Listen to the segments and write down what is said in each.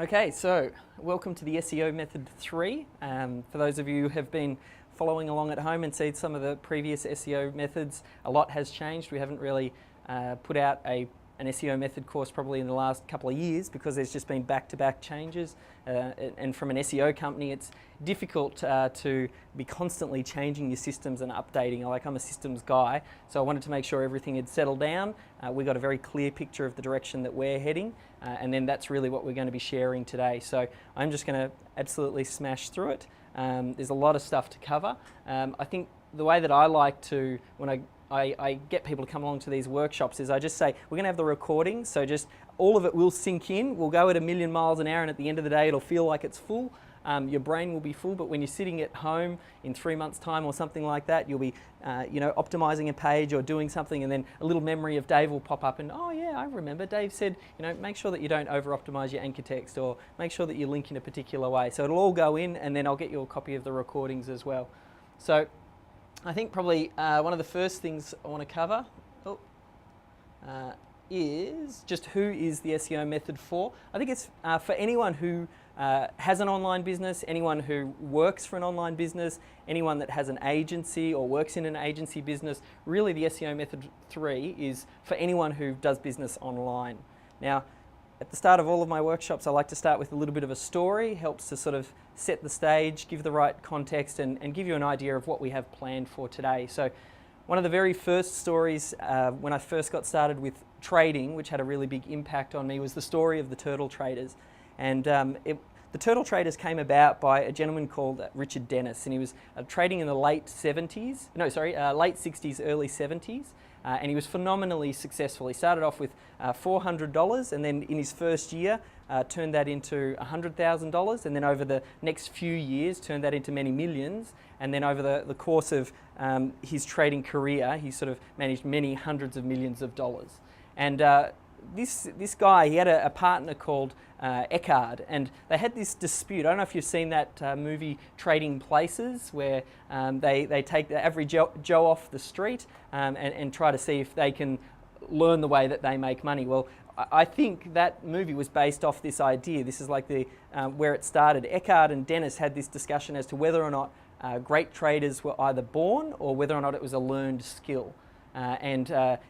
Okay, so welcome to the SEO method 3. For those of you who have been following along at home and seen some of the previous SEO methods, a lot has changed. We haven't really put out an SEO method course probably in the last couple of years because there's just been back-to-back changes. And from an SEO company, it's difficult to be constantly changing your systems and updating. I'm a systems guy, so I wanted to make sure everything had settled down. We got a very clear picture of the direction that we're heading, and then that's really what we're going to be sharing today. So I'm just going to absolutely smash through it. There's a lot of stuff to cover. I think the way that I like to, when I get people to come along to these workshops, is I just say, we're going to have the recording, so just all of it will sink in. We'll go at 1,000,000 miles an hour, and at the end of the day, it'll feel like it's full. Your brain will be full, but when you're sitting at home in 3 months' time or something like that, you'll be optimizing a page or doing something, and then a little memory of Dave will pop up and, oh yeah, I remember Dave said, make sure that you don't over-optimize your anchor text, or make sure that you link in a particular way. So it'll all go in, and then I'll get you a copy of the recordings as well. So I think probably one of the first things I want to cover is just who is the SEO method for. I think it's for anyone who has an online business, anyone who works for an online business, anyone that has an agency or works in an agency business. Really, the SEO method 3 is for anyone who does business online. Now, at the start of all of my workshops, I like to start with a little bit of a story. Helps to sort of set the stage, give the right context, and give you an idea of what we have planned for today. So one of the very first stories when I first got started with trading, which had a really big impact on me, was the story of the turtle traders. And the turtle traders came about by a gentleman called Richard Dennis, and he was trading in the late 60s, early 70s. And he was phenomenally successful. He started off with $400, and then in his first year turned that into $100,000, and then over the next few years turned that into many millions, and then over the course of his trading career, he sort of managed many hundreds of millions of dollars. And this guy, he had a partner called Eckhard, and they had this dispute. I don't know if you've seen that movie Trading Places, where they take the average Joe off the street and try to see if they can learn the way that they make money. Well, I think that movie was based off this idea. This is like where it started. Eckhard and Dennis had this discussion as to whether or not great traders were either born or whether or not it was a learned skill. And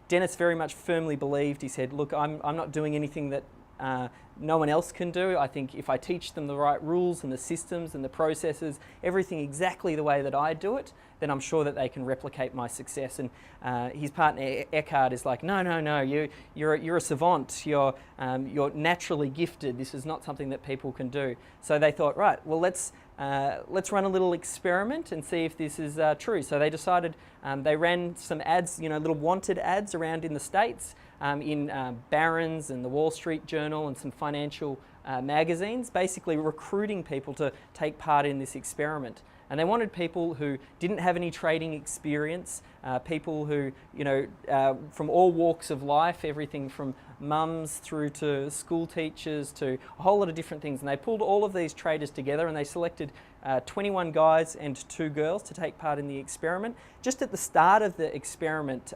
Dennis very much firmly believed, he said, look, I'm not doing anything that no one else can do. I think if I teach them the right rules and the systems and the processes, everything exactly the way that I do it, then I'm sure that they can replicate my success. And his partner Eckhard is like, no, you're a savant. You're naturally gifted. This is not something that people can do. So they thought, right, well, let's run a little experiment and see if this is true. So they decided, they ran some ads, little wanted ads around in the States, in Barron's and the Wall Street Journal and some financial magazines, basically recruiting people to take part in this experiment. And they wanted people who didn't have any trading experience, people who, from all walks of life, everything from mums through to school teachers to a whole lot of different things. And they pulled all of these traders together, and they selected 21 guys and 2 girls to take part in the experiment. Just at the start of the experiment,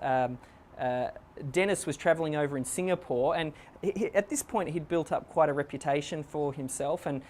Dennis was traveling over in Singapore, and at this point he'd built up quite a reputation for himself, and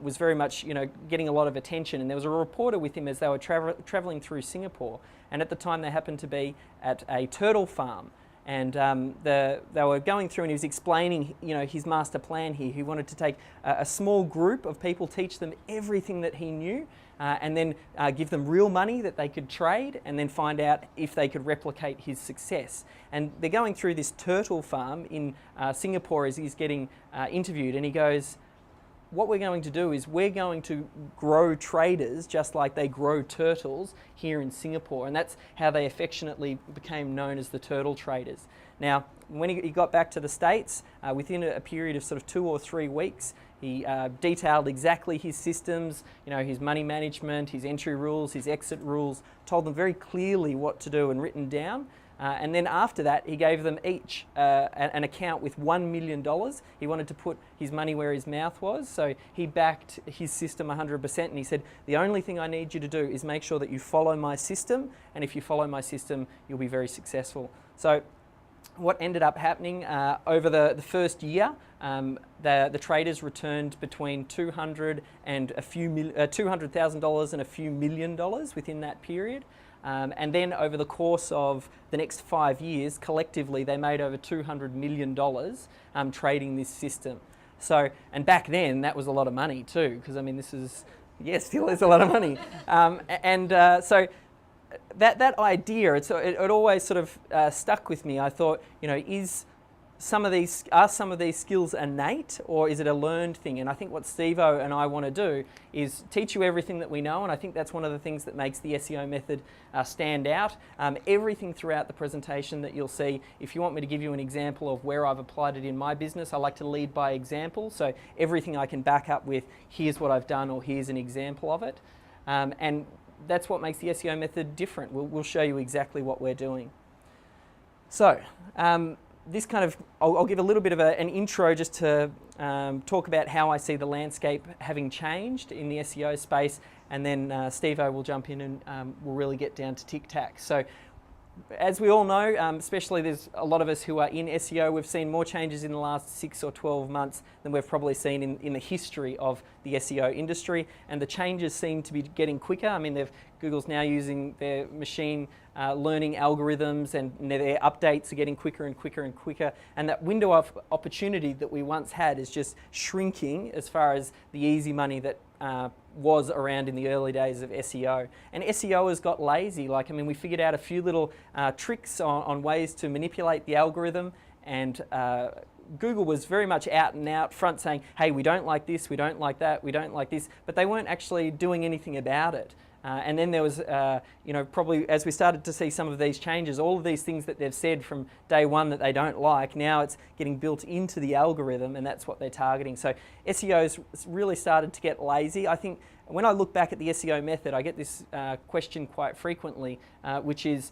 was very much getting a lot of attention. And there was a reporter with him as they were traveling through Singapore, and at the time they happened to be at a turtle farm, and they were going through, and he was explaining his master plan here. He wanted to take a small group of people, teach them everything that he knew, and then give them real money that they could trade, and then find out if they could replicate his success. And they're going through this turtle farm in Singapore as he's getting interviewed, and he goes, what we're going to do is we're going to grow traders just like they grow turtles here in Singapore. And that's how they affectionately became known as the turtle traders. Now, when he got back to the States, within a period of sort of 2 or 3 weeks, he detailed exactly his systems, his money management, his entry rules, his exit rules, told them very clearly what to do and written down. And then after that, he gave them each an account with $1 million. He wanted to put his money where his mouth was, so he backed his system 100%, and he said, the only thing I need you to do is make sure that you follow my system, and if you follow my system, you'll be very successful. So what ended up happening over the first year, the traders returned between $200,000 and $200,000 and a few $1 million within that period. And then over the course of the next 5 years, collectively they made over $200 million trading this system. So, and back then that was a lot of money too, because I mean this is, still is a lot of money. So that idea, it always sort of stuck with me. I thought, are some of these skills innate, or is it a learned thing? And I think what Steve-O and I want to do is teach you everything that we know, and I think that's one of the things that makes the SEO method stand out. Everything throughout the presentation that you'll see, if you want me to give you an example of where I've applied it in my business, I like to lead by example. So everything I can back up with, here's what I've done, or here's an example of it. And that's what makes the SEO method different. We'll show you exactly what we're doing. So, this kind of, I'll give a little bit of an intro just to talk about how I see the landscape having changed in the SEO space, and then Steve-O will jump in and we'll really get down to tic-tac. So, as we all know, especially there's a lot of us who are in SEO, we've seen more changes in the last 6 or 12 months than we've probably seen in the history of the SEO industry, and the changes seem to be getting quicker. I mean, Google's now using their machine learning algorithms, and their updates are getting quicker and quicker and quicker, and that window of opportunity that we once had is just shrinking as far as the easy money that was around in the early days of SEO. And SEO has got lazy. We figured out a few little tricks on ways to manipulate the algorithm, and Google was very much out and out front saying, hey, we don't like this, we don't like that, we don't like this, but they weren't actually doing anything about it. And then there was, probably as we started to see some of these changes, all of these things that they've said from day one that they don't like, now it's getting built into the algorithm, and that's what they're targeting. So SEO's really started to get lazy. I think when I look back at the SEO method, I get this question quite frequently, which is,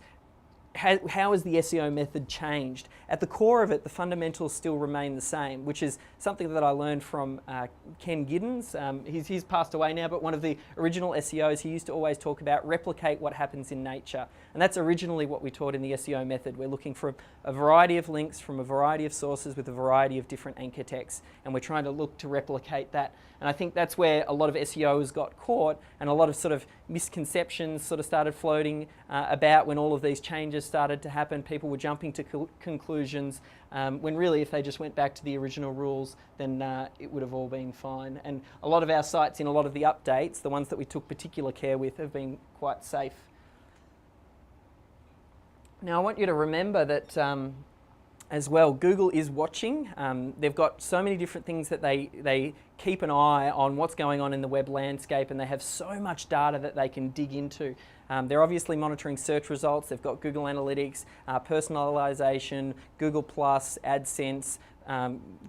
how has the SEO method changed? At the core of it, the fundamentals still remain the same, which is something that I learned from Ken Giddens. He's passed away now, but one of the original SEOs, he used to always talk about replicate what happens in nature. And that's originally what we taught in the SEO method. We're looking for a variety of links from a variety of sources with a variety of different anchor texts, and we're trying to look to replicate that. And I think that's where a lot of SEOs got caught, and a lot of sort of misconceptions sort of started floating about when all of these changes started to happen. People were jumping to conclusions when really if they just went back to the original rules, then it would have all been fine. And a lot of our sites in a lot of the updates, the ones that we took particular care with, have been quite safe. Now I want you to remember that as well, Google is watching. They've got so many different things that they keep an eye on what's going on in the web landscape, and they have so much data that they can dig into. They're obviously monitoring search results. They've got Google Analytics, personalization, Google+, AdSense,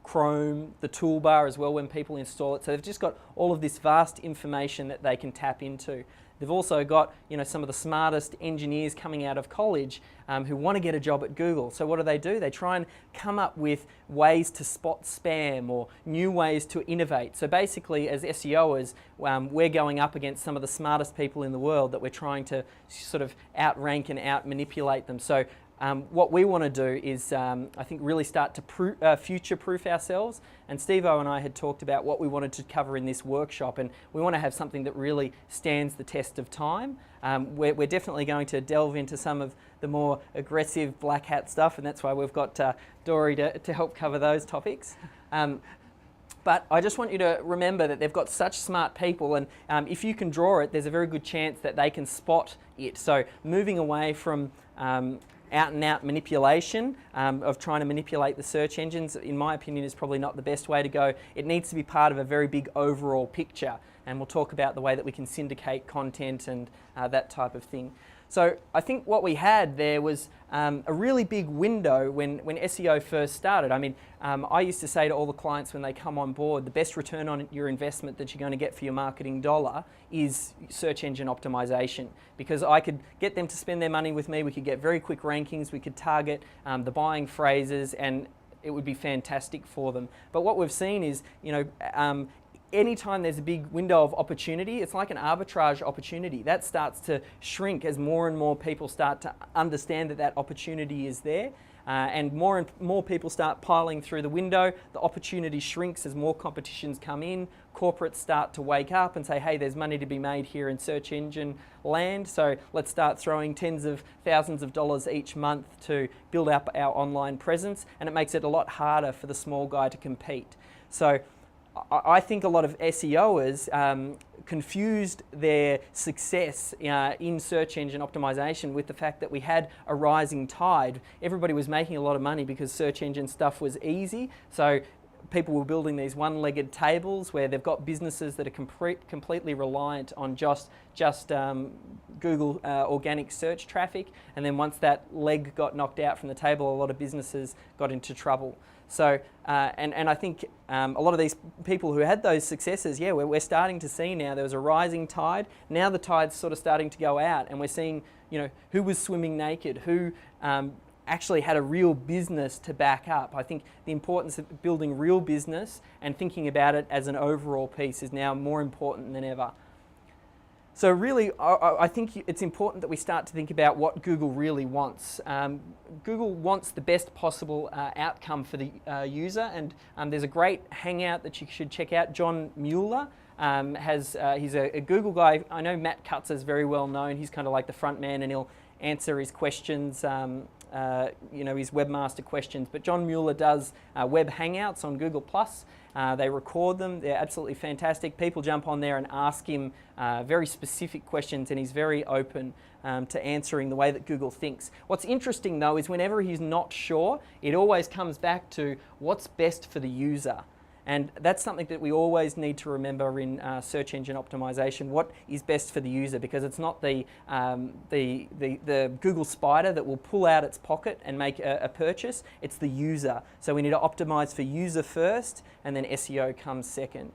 Chrome, the toolbar as well when people install it. So they've just got all of this vast information that they can tap into. They've also got, some of the smartest engineers coming out of college who want to get a job at Google. So what do? They try and come up with ways to spot spam or new ways to innovate. So basically, as SEOers, we're going up against some of the smartest people in the world that we're trying to sort of outrank and out-manipulate them. So what we want to do is, I think, really start to future-proof ourselves. And Steve-O and I had talked about what we wanted to cover in this workshop, and we want to have something that really stands the test of time. We're definitely going to delve into some of the more aggressive black hat stuff, and that's why we've got Dory to help cover those topics. But I just want you to remember that they've got such smart people, and if you can draw it, there's a very good chance that they can spot it. So moving away from out-and-out manipulation of trying to manipulate the search engines, in my opinion, is probably not the best way to go. It needs to be part of a very big overall picture, and we'll talk about the way that we can syndicate content and that type of thing. So I think what we had there was a really big window when SEO first started. I mean, I used to say to all the clients when they come on board, the best return on your investment that you're going to get for your marketing dollar is search engine optimization, because I could get them to spend their money with me. We could get very quick rankings. We could target the buying phrases, and it would be fantastic for them. But what we've seen is, anytime there's a big window of opportunity, it's like an arbitrage opportunity. That starts to shrink as more and more people start to understand that opportunity is there. and more people start piling through the window. The opportunity shrinks as more competitions come in. Corporates start to wake up and say, hey, there's money to be made here in search engine land, so let's start throwing tens of thousands of dollars each month to build up our online presence, and it makes it a lot harder for the small guy to compete. So I think a lot of SEOers confused their success in search engine optimization with the fact that we had a rising tide. Everybody was making a lot of money because search engine stuff was easy. So people were building these one-legged tables where they've got businesses that are completely reliant on just Google organic search traffic, and then once that leg got knocked out from the table, a lot of businesses got into trouble. So, and I think a lot of these people who had those successes, yeah, we're starting to see now there was a rising tide. Now the tide's sort of starting to go out, and we're seeing, you know, who was swimming naked, who actually had a real business to back up. I think the importance of building real business and thinking about it as an overall piece is now more important than ever. So really, I think it's important that we start to think about what Google really wants. Google wants the best possible outcome for the user, and there's a great hangout that you should check out. John Mueller he's a Google guy. I know Matt Cutts is very well known. He's kind of like the front man, and he'll answer his questions, you know, his webmaster questions. But John Mueller does web hangouts on Google+. They record them. They're absolutely fantastic. People jump on there and ask him very specific questions, and he's very open to answering the way that Google thinks. What's interesting though is whenever he's not sure, it always comes back to what's best for the user. And that's something that we always need to remember in search engine optimization. What is best for the user? Because it's not the Google spider that will pull out its pocket and make a purchase. It's the user. So we need to optimize for user first, and then SEO comes second.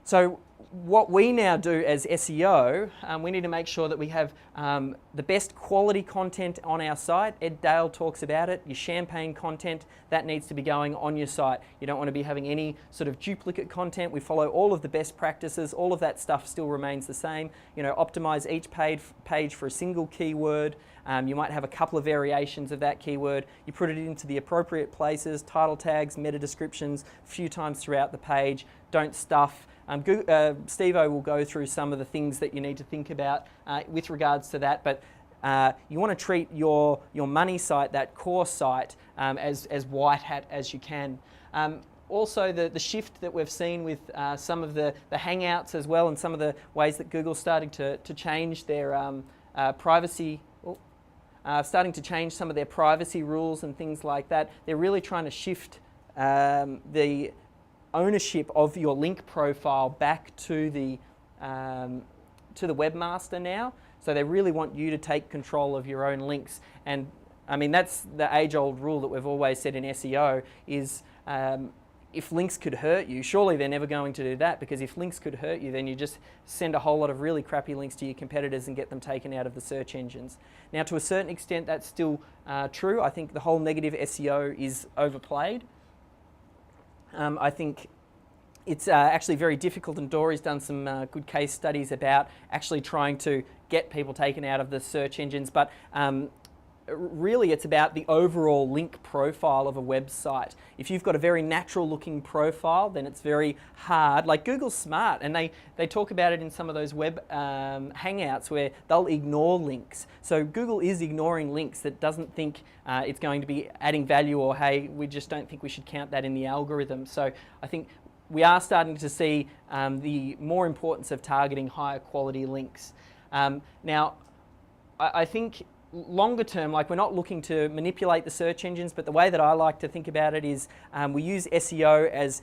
So what we now do as SEO, we need to make sure that we have the best quality content on our site. Ed Dale talks about it. Your champagne content, that needs to be going on your site. You don't want to be having any sort of duplicate content. We follow all of the best practices. All of that stuff still remains the same. You know, optimize each page for a single keyword. You might have a couple of variations of that keyword. You put it into the appropriate places, title tags, meta descriptions, a few times throughout the page. Don't stuff. Steve-O will go through some of the things that you need to think about with regards to that, but you want to treat your money site, that core site, as white hat as you can. Also, the shift that we've seen with some of the hangouts as well, and some of the ways that Google's starting to change their privacy, starting to change some of their privacy rules and things like that. They're really trying to shift the ownership of your link profile back to the webmaster now. So they really want you to take control of your own links. And I mean, that's the age-old rule that we've always said in SEO is if links could hurt you, surely they're never going to do that, because if links could hurt you, then you just send a whole lot of really crappy links to your competitors and get them taken out of the search engines. Now, to a certain extent, that's still true. I think the whole negative SEO is overplayed. I think it's actually very difficult, and Dory's done some good case studies about actually trying to get people taken out of the search engines, but really it's about the overall link profile of a website. If you've got a very natural looking profile, then it's very hard. Like Google's smart, and they talk about it in some of those web hangouts where they'll ignore links. So Google is ignoring links that doesn't think it's going to be adding value, or hey, we just don't think we should count that in the algorithm. So I think we are starting to see the more importance of targeting higher quality links. Now, I think longer term, like, we're not looking to manipulate the search engines, but the way that I like to think about it is we use SEO as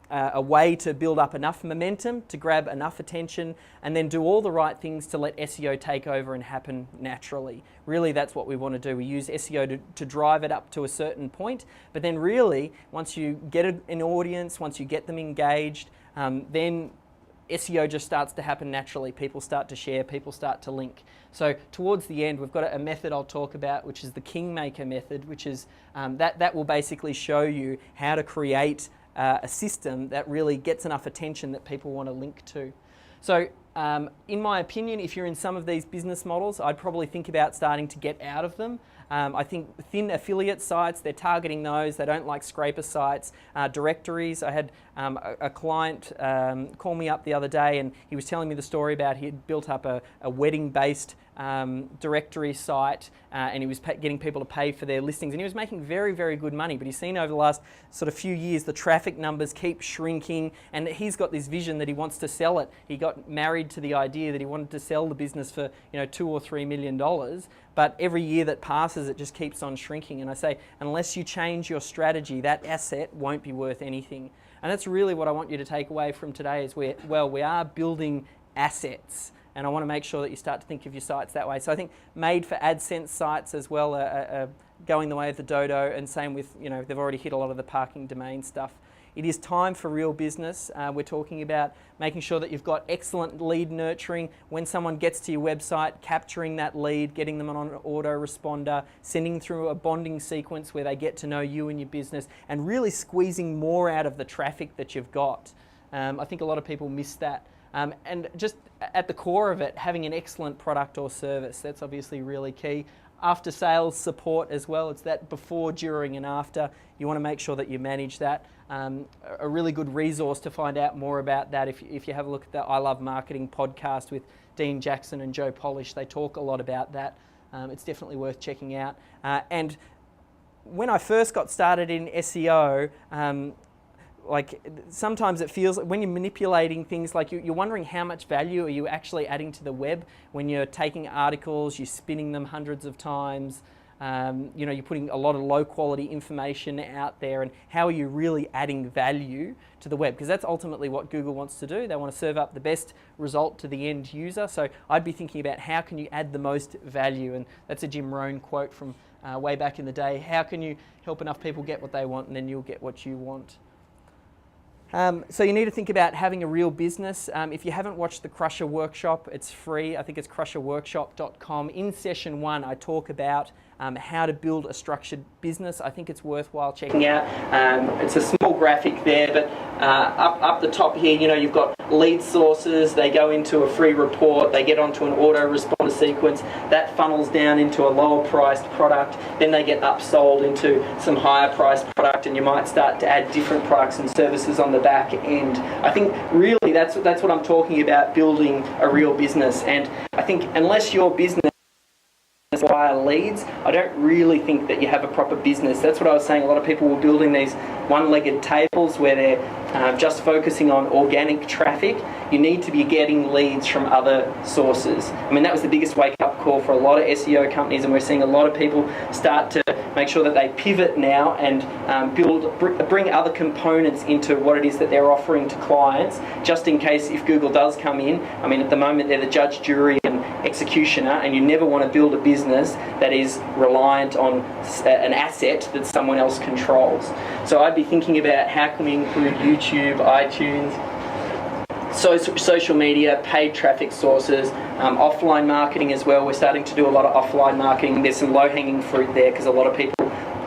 a way to build up enough momentum, to grab enough attention, and then do all the right things to let SEO take over and happen naturally. Really, that's what we want to do. We use SEO to drive it up to a certain point, but then really, once you get an audience, once you get them engaged, then SEO just starts to happen naturally. People start to share, people start to link. So towards the end, we've got a method I'll talk about, which is the Kingmaker method, which is that will basically show you how to create a system that really gets enough attention that people want to link to. So in my opinion, if you're in some of these business models, I'd probably think about starting to get out of them. I think thin affiliate sites, they're targeting those. They don't like scraper sites. Directories, I had a client call me up the other day, and he was telling me the story about he had built up a wedding-based directory site, and he was getting people to pay for their listings, and he was making very, very good money. But he's seen over the last sort of few years the traffic numbers keep shrinking, and he's got this vision that he wants to sell it. He got married to the idea that he wanted to sell the business for $2 or $3 million, but every year that passes it just keeps on shrinking. And I say, unless you change your strategy, that asset won't be worth anything. And that's really what I want you to take away from today is we are building assets. And I want to make sure that you start to think of your sites that way. So I think made for AdSense sites as well are going the way of the dodo, and same with, they've already hit a lot of the parking domain stuff. It is time for real business. We're talking about making sure that you've got excellent lead nurturing. When someone gets to your website, capturing that lead, getting them on an autoresponder, sending through a bonding sequence where they get to know you and your business, and really squeezing more out of the traffic that you've got. I think a lot of people miss that. And just at the core of it, having an excellent product or service, that's obviously really key. After sales support as well, it's that before, during and after. You want to make sure that you manage that. A really good resource to find out more about that, if you have a look at the I Love Marketing podcast with Dean Jackson and Joe Polish, they talk a lot about that. It's definitely worth checking out. And when I first got started in SEO, like sometimes it feels like when you're manipulating things, like you're wondering how much value are you actually adding to the web when you're taking articles, you're spinning them hundreds of times, you're putting a lot of low quality information out there, and how are you really adding value to the web? Because that's ultimately what Google wants to do. They want to serve up the best result to the end user. So I'd be thinking about how can you add the most value, and that's a Jim Rohn quote from way back in the day. How can you help enough people get what they want, and then you'll get what you want? So you need to think about having a real business. If you haven't watched the Crusher Workshop, it's free. I think it's crusherworkshop.com. In session 1, I talk about how to build a structured business. I think it's worthwhile checking out. It's a small graphic there, but up the top here, you've got lead sources. They go into a free report. They get onto an autoresponder sequence. That funnels down into a lower priced product. Then they get upsold into some higher priced product, and you might start to add different products and services on the back end. I think really that's what I'm talking about, building a real business. And I think unless your business via leads, I don't really think that you have a proper business. That's what I was saying. A lot of people were building these one-legged tables where they're just focusing on organic traffic. You need to be getting leads from other sources. I mean, that was the biggest wake-up call for a lot of SEO companies, and we're seeing a lot of people start to make sure that they pivot now and bring other components into what it is that they're offering to clients, just in case if Google does come in. I mean, at the moment they're the judge, jury and executioner, and you never want to build a business that is reliant on an asset that someone else controls. So I'd be thinking about how can we include YouTube, iTunes, social media, paid traffic sources, offline marketing as well. We're starting to do a lot of offline marketing. There's some low-hanging fruit there because a lot of people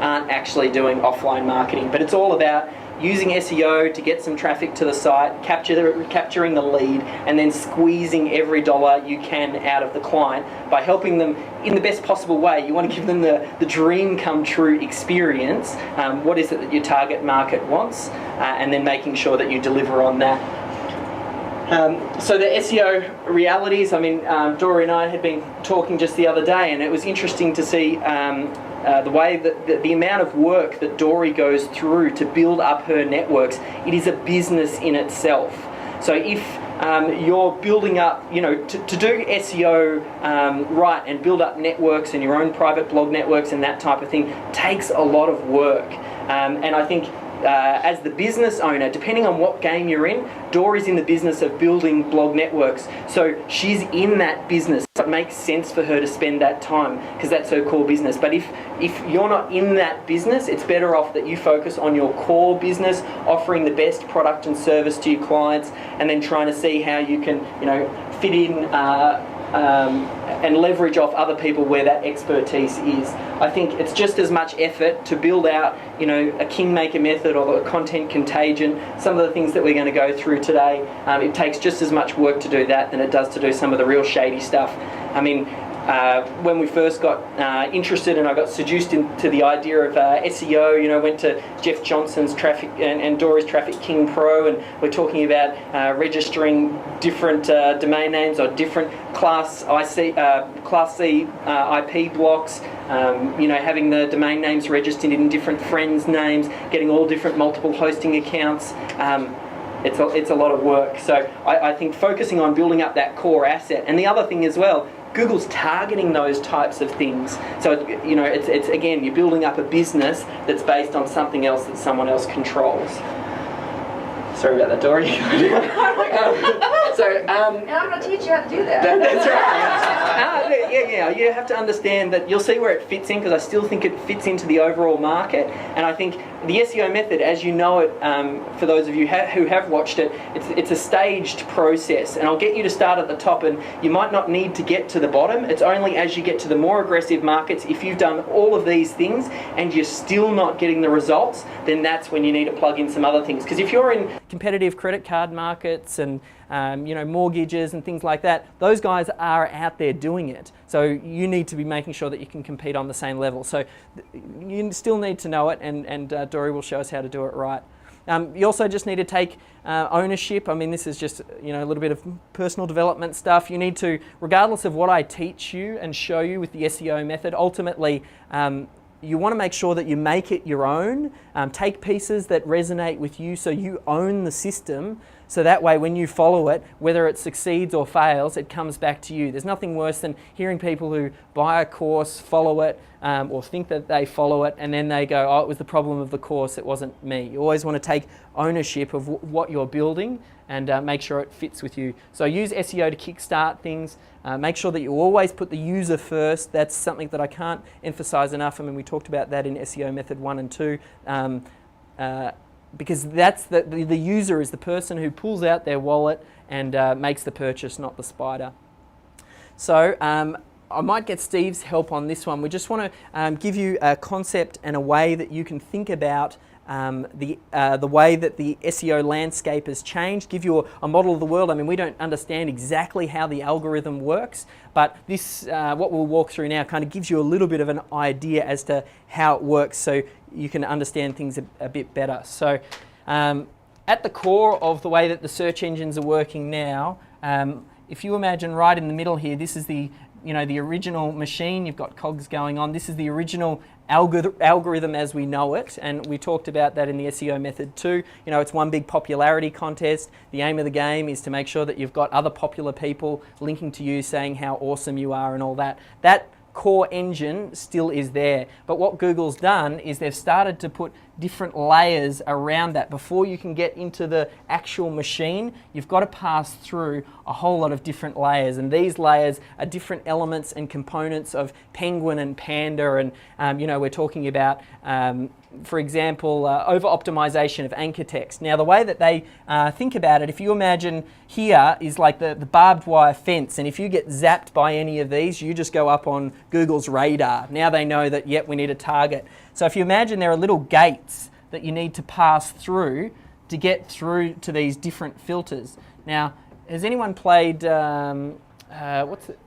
aren't actually doing offline marketing. But it's all about using SEO to get some traffic to the site, capturing the lead, and then squeezing every dollar you can out of the client by helping them in the best possible way. You want to give them the dream come true experience. What is it that your target market wants? And then making sure that you deliver on that. So the SEO realities, I mean, Dory and I had been talking just the other day, and it was interesting to see the way that the amount of work that Dory goes through to build up her networks. It is a business in itself. So if you're building up, to do SEO right and build up networks and your own private blog networks and that type of thing takes a lot of work. And I think as the business owner, depending on what game you're in, Dory's in the business of building blog networks. So she's in that business. It makes sense for her to spend that time because that's her core business. But if you're not in that business, it's better off that you focus on your core business, offering the best product and service to your clients, and then trying to see how you can, fit in and leverage off other people where that expertise is. I think it's just as much effort to build out, a kingmaker method or a content contagion, some of the things that we're going to go through today. It takes just as much work to do that than it does to do some of the real shady stuff. I mean, when we first got interested and I got seduced into the idea of SEO, went to Jeff Johnson's Traffic and Dory's Traffic King Pro, and we're talking about registering different domain names or different Class C IP blocks, having the domain names registered in different friends' names, getting all different multiple hosting accounts. It's a lot of work. So I think focusing on building up that core asset, and the other thing as well, Google's targeting those types of things. So, it's again, you're building up a business that's based on something else that someone else controls. Sorry about that, Dory. And I'm going to teach you how to do that. That's right. Yeah. You have to understand that you'll see where it fits in, because I still think it fits into the overall market. And I think the SEO method, as you know it, for those of you who have watched it, it's a staged process. And I'll get you to start at the top, and you might not need to get to the bottom. It's only as you get to the more aggressive markets, if you've done all of these things and you're still not getting the results, then that's when you need to plug in some other things. Because if you're in competitive credit card markets and mortgages and things like that, those guys are out there doing it. So you need to be making sure that you can compete on the same level. So you still need to know it, and Dory will show us how to do it right. You also just need to take ownership. I mean, this is just a little bit of personal development stuff. You need to, regardless of what I teach you and show you with the SEO method, ultimately you want to make sure that you make it your own. Take pieces that resonate with you so you own the system. So that way when you follow it, whether it succeeds or fails, it comes back to you. There's nothing worse than hearing people who buy a course, follow it, or think that they follow it, and then they go, oh, it was the problem of the course, it wasn't me. You always want to take ownership of what you're building and make sure it fits with you. So use SEO to kickstart things. Make sure that you always put the user first. That's something that I can't emphasize enough. I mean, we talked about that in SEO method 1 and 2. Because that's the user is the person who pulls out their wallet and makes the purchase, not the spider. So I might get Steve's help on this one. We just want to give you a concept and a way that you can think about the way that the SEO landscape has changed, give you a model of the world. I mean, we don't understand exactly how the algorithm works, but this, what we'll walk through now, kind of gives you a little bit of an idea as to how it works, so you can understand things a bit better. So at the core of the way that the search engines are working now, if you imagine right in the middle here, this is the original machine. You've got cogs going on. This is the original algorithm as we know it, and we talked about that in the SEO method too. It's one big popularity contest. The aim of the game is to make sure that you've got other popular people linking to you, saying how awesome you are and all that. That core engine still is there, but what Google's done is they've started to put different layers around that. Before you can get into the actual machine, you've got to pass through a whole lot of different layers, and these layers are different elements and components of Penguin and Panda, and we're talking about for example, over-optimization of anchor text. Now, the way that they think about it, if you imagine here is like the barbed wire fence, and if you get zapped by any of these, you just go up on Google's radar. Now they know that, yep, we need a target. So if you imagine there are little gates that you need to pass through to get through to these different filters. Now, has anyone played, what's it?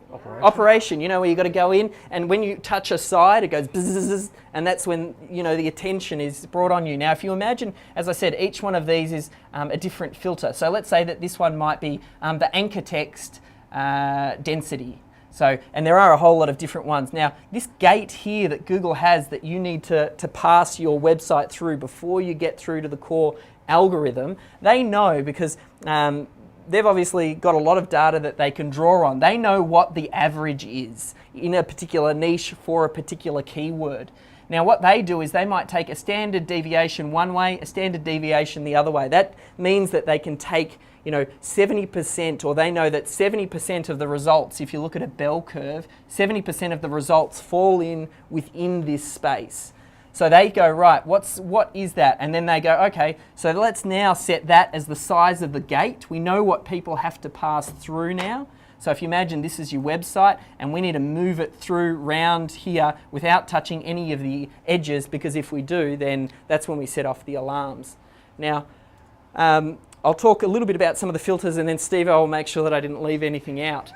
Operation, where you got to go in, and when you touch a side, it goes bzzz, and that's when the attention is brought on you. Now, if you imagine, as I said, each one of these is a different filter. So let's say that this one might be the anchor text density. So, and there are a whole lot of different ones. Now, this gate here that Google has that you need to pass your website through before you get through to the core algorithm, they know, because they've obviously got a lot of data that they can draw on. They know what the average is in a particular niche for a particular keyword. Now, what they do is they might take a standard deviation one way, a standard deviation the other way. That means that they can take 70%, or they know that 70% of the results, if you look at a bell curve, 70% of the results fall within this space. So they go, right, what is that? And then they go, okay, so let's now set that as the size of the gate. We know what people have to pass through now. So if you imagine this is your website and we need to move it through round here without touching any of the edges, because if we do, then that's when we set off the alarms. Now, I'll talk a little bit about some of the filters, and then Steve, I will make sure that I didn't leave anything out.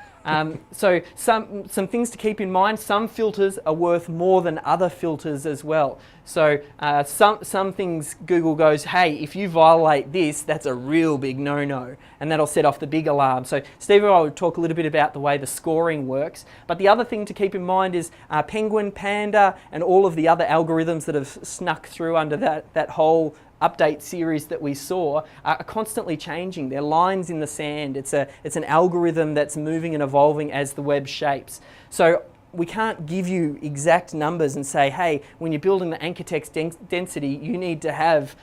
So some things to keep in mind. Some filters are worth more than other filters as well. So some things Google goes, hey, if you violate this, that's a real big no-no, and that'll set off the big alarm. So Steve and I will talk a little bit about the way the scoring works. But the other thing to keep in mind is Penguin, Panda, and all of the other algorithms that have snuck through under that whole update series that we saw are constantly changing. They're lines in the sand. It's an algorithm that's moving and evolving as the web shapes. So we can't give you exact numbers and say, hey, when you're building the anchor text density, you need to have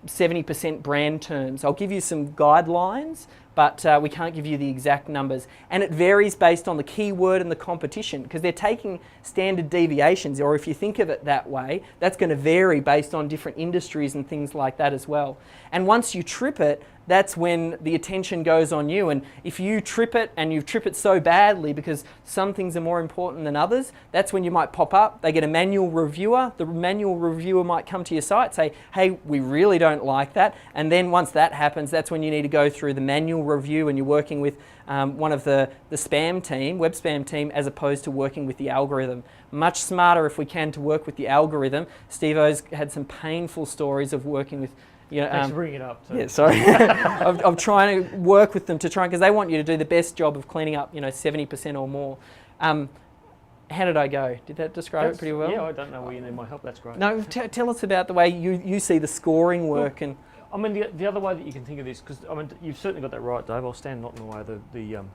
70% brand terms. I'll give you some guidelines, but we can't give you the exact numbers. And it varies based on the keyword and the competition, because they're taking standard deviations, or if you think of it that way, that's going to vary based on different industries and things like that as well. And once you trip it, that's when the attention goes on you. And if you trip it, and you trip it so badly because some things are more important than others, that's when you might pop up. They get a manual reviewer. The manual reviewer might come to your site, say, hey, we really don't like that. And then once that happens, that's when you need to go through the manual review, and you're working with one of the spam team, web spam team, as opposed to working with the algorithm. Much smarter if we can to work with the algorithm. Steve-O's had some painful stories of working with thanks for bringing it up. Yeah, sorry. I'm trying to work with them to try, because they want you to do the best job of cleaning up, 70% or more. How did I go? Did that describe it pretty well? Yeah, I don't know where you need my help. That's great. No, tell us about the way you see the scoring work. Well, I mean, the other way that you can think of this, because you've certainly got that right, Dave. I'll stand not in the way of the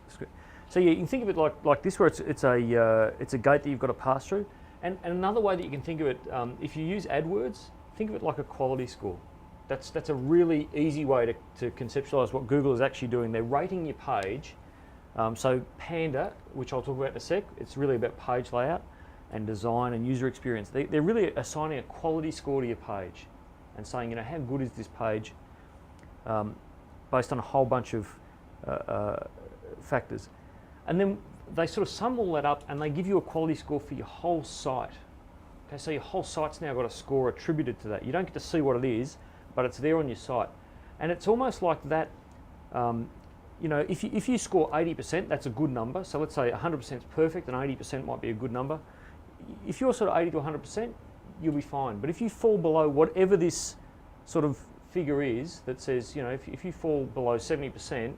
script. So yeah, you can think of it like this, where it's a gate that you've got to pass through. And another way that you can think of it, if you use AdWords, think of it like a quality score. That's a really easy way to conceptualize what Google is actually doing. They're rating your page. So Panda, which I'll talk about in a sec, it's really about page layout and design and user experience. They're really assigning a quality score to your page and saying, how good is this page, based on a whole bunch of factors. And then they sort of sum all that up, and they give you a quality score for your whole site. Okay, so your whole site's now got a score attributed to that. You don't get to see what it is, but it's there on your site. And it's almost like that, if you score 80%, that's a good number. So let's say 100% is perfect and 80% might be a good number. If you're sort of 80 to 100%, you'll be fine. But if you fall below whatever this sort of figure is that says, if you fall below 70%,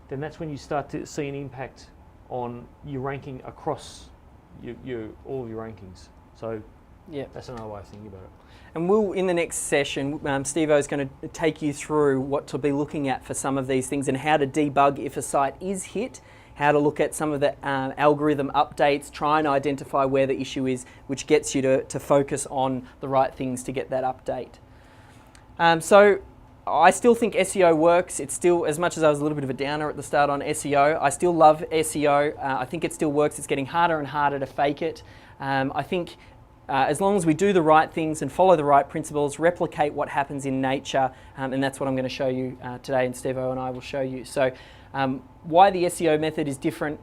then that's when you start to see an impact on your ranking across all of your rankings. So yeah, that's another way of thinking about it. And in the next session, Steve-O is going to take you through what to be looking at for some of these things, and how to debug if a site is hit, how to look at some of the algorithm updates, try and identify where the issue is, which gets you to focus on the right things to get that update. So I still think SEO works. It's still, as much as I was a little bit of a downer at the start on SEO, I still love SEO. I think it still works. It's getting harder and harder to fake it. I think as long as we do the right things and follow the right principles, replicate what happens in nature, and that's what I'm going to show you today, and Steve-O and I will show you. So why the SEO method is different,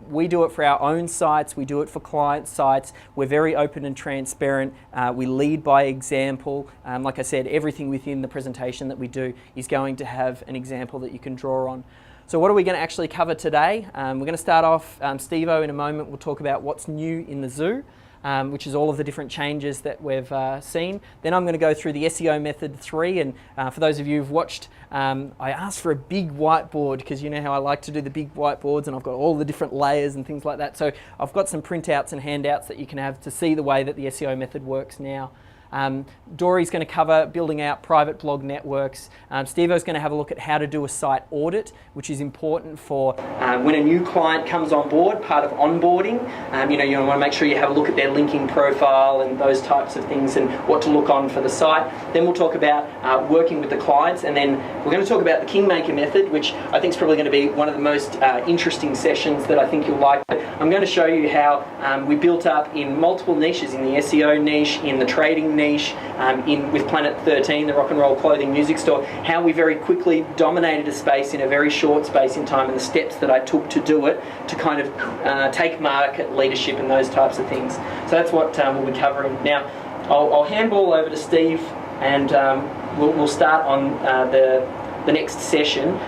we do it for our own sites, we do it for client sites, we're very open and transparent, we lead by example. Like I said, everything within the presentation that we do is going to have an example that you can draw on. So what are we going to actually cover today? We're going to start off, Steve-O in a moment will talk about what's new in the zoo. Which is all of the different changes that we've seen. Then I'm going to go through the SEO method 3, and for those of you who've watched, I asked for a big whiteboard, because you know how I like to do the big whiteboards, and I've got all the different layers and things like that. So I've got some printouts and handouts that you can have to see the way that the SEO method works now. Dory's going to cover building out private blog networks. Steve-O's going to have a look at how to do a site audit, which is important for when a new client comes on board, part of onboarding. You want to make sure you have a look at their linking profile and those types of things and what to look on for the site. Then we'll talk about working with the clients, and then we're going to talk about the Kingmaker method, which I think is probably going to be one of the most interesting sessions that I think you'll like. I'm going to show you how we built up in multiple niches, in the SEO niche, in the trading niche, with Planet 13, the rock and roll clothing music store, how we very quickly dominated a space in a very short space in time, and the steps that I took to do it to kind of take market leadership and those types of things. So that's what we'll be covering. Now, I'll handball over to Steve, and we'll start on the next session.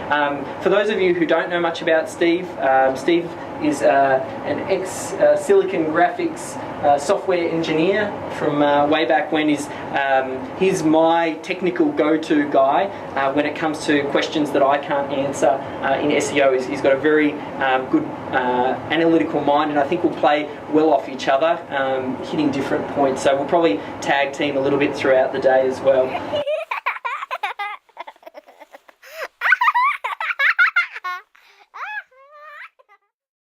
For those of you who don't know much about Steve, Steve is an ex-Silicon Graphics software engineer from way back when. He's my technical go-to guy when it comes to questions that I can't answer in SEO. He's got a very good analytical mind, and I think we'll play well off each other, hitting different points. So we'll probably tag team a little bit throughout the day as well.